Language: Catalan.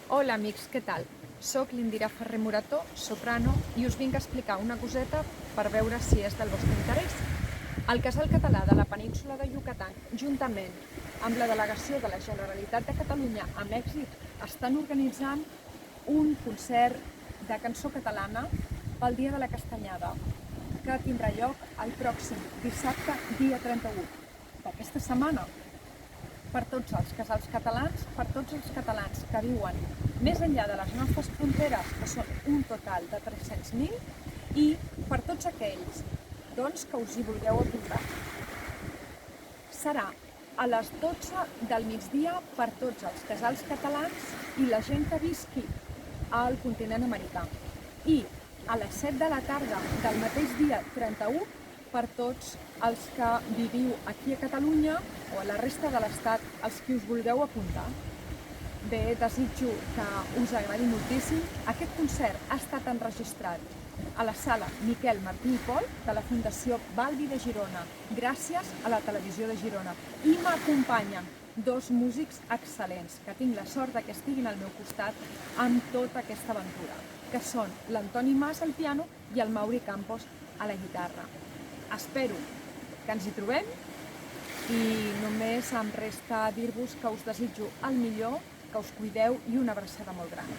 Hola amics, què tal? Soc l'Indira Ferrer Morató, soprano, i us vinc a explicar una coseta per veure si és del vostre interès. El Casal Català de la Península de Yucatán, juntament amb la delegació de la Generalitat de Catalunya amb èxit, estan organitzant un concert de cançó catalana pel Dia de la Castanyada, que tindrà lloc el pròxim dissabte, dia 31 d'aquesta setmana. Per tots els casals catalans, per tots els catalans que viuen més enllà de les nostres fronteres, que són un total de 300.000, i per tots aquells que us hi vulgueu apuntar. Serà a les 12 del migdia per tots els casals catalans i la gent que visqui al continent americà, i a les 7 de la tarda del mateix dia 31 per tots els que viviu aquí a Catalunya o a la resta de l'Estat, els que us vulgueu apuntar. Bé, desitjo que us agradi moltíssim. Aquest concert ha estat enregistrat a la sala Miquel Martí i Pol de la Fundació Balbi de Girona, gràcies a la Televisió de Girona. I m'acompanyen dos músics excel·lents, que tinc la sort que estiguin al meu costat amb tota aquesta aventura, que són l'Antoni Mas al piano i el Mauri Campos a la guitarra. Espero que ens hi trobem i només em resta dir-vos que us desitjo el millor, que us cuideu i una abraçada molt gran.